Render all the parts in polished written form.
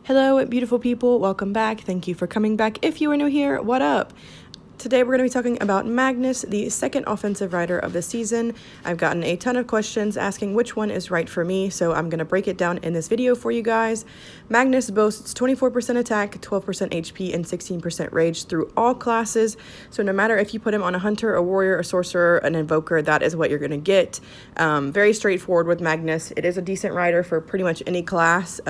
Hello, beautiful people. Welcome back. Thank you for coming back. If you are new here, what up? Today we're going to be talking about Magnus, the second offensive rider of the season. I've gotten a ton of questions asking which one is right for me, so I'm going to break it down in this video for you guys. Magnus boasts 24% attack, 12% HP, and 16% rage through all classes. So no matter if you put him on a hunter, a warrior, a sorcerer, an invoker, that is what you're going to get. Very straightforward with Magnus. It is a decent rider for pretty much any class.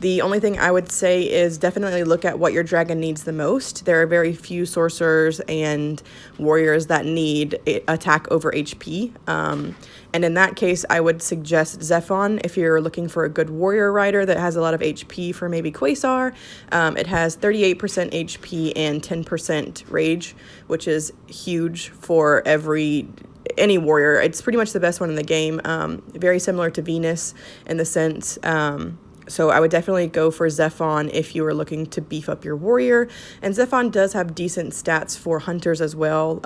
The only thing I would say is definitely look at what your dragon needs the most. There are very few sorcerers and warriors that need attack over HP. And in that case, I would suggest Zephon if you're looking for a good warrior rider that has a lot of HP for maybe Quasar. It has 38% HP and 10% rage, which is huge for any warrior. It's pretty much the best one in the game. Very similar to Venus in the sense. So I would definitely go for Zephon if you are looking to beef up your warrior. And Zephon does have decent stats for hunters as well.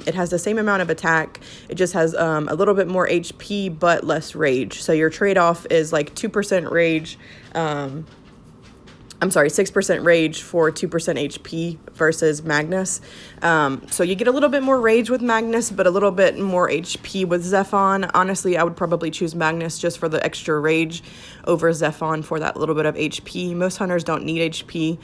It has the same amount of attack. It just has a little bit more HP but less rage. So your trade-off is like 2% rage. 6% rage for 2% HP versus Magnus. So you get a little bit more rage with Magnus, but a little bit more HP with Zephon. Honestly, I would probably choose Magnus just for the extra rage over Zephon for that little bit of HP. Most hunters don't need HP.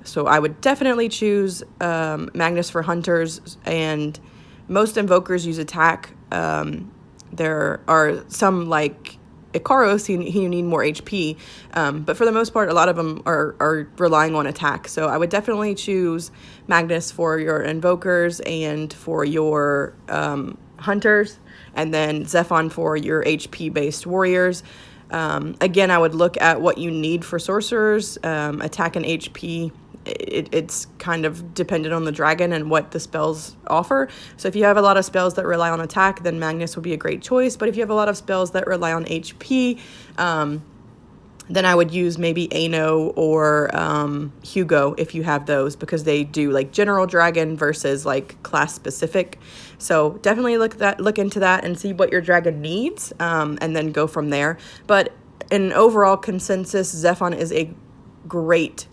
So I would definitely choose Magnus for hunters, and most invokers use attack. There are some like Ikaros, you need more HP, but for the most part, a lot of them are relying on attack. So I would definitely choose Magnus for your invokers and for your hunters, and then Zephon for your HP-based warriors. Again, I would look at what you need for sorcerers, attack and HP. It's kind of dependent on the dragon and what the spells offer. So if you have a lot of spells that rely on attack, then Magnus would be a great choice. But if you have a lot of spells that rely on HP, then I would use maybe Ano or Hugo if you have those, because they do like general dragon versus like class specific. So definitely look into that and see what your dragon needs, and then go from there. But in overall consensus, Zephon is a great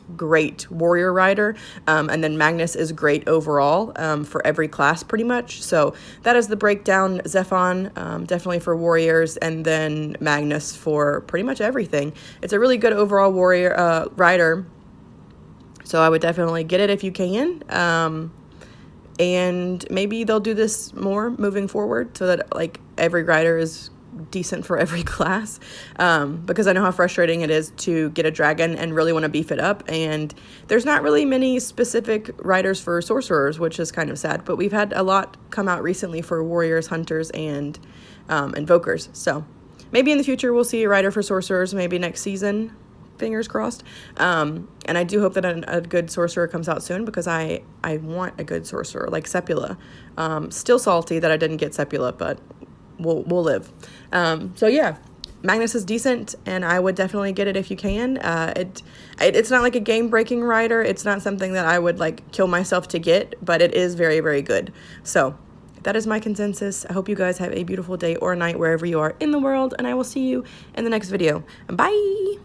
warrior rider, and then Magnus is great overall for every class pretty much. So that is the breakdown. Zephon definitely for warriors, and then Magnus for pretty much everything. It's a really good overall warrior rider, so I would definitely get it if you can. And maybe they'll do this more moving forward so that like every rider is decent for every class, because I know how frustrating it is to get a dragon and really want to beef it up, and there's not really many specific riders for sorcerers, which is kind of sad, but we've had a lot come out recently for warriors, hunters, and invokers. So maybe in the future we'll see a rider for sorcerers, maybe next season, fingers crossed. And I do hope that a good sorcerer comes out soon, because I want a good sorcerer like Sepula. Still salty that I didn't get Sepula, but we'll live. So yeah, Magnus is decent, and I would definitely get it if you can. It's not like a game-breaking rider. It's not something that I would like kill myself to get, but it is very, very good. So that is my consensus. I hope you guys have a beautiful day or night wherever you are in the world, and I will see you in the next video. Bye!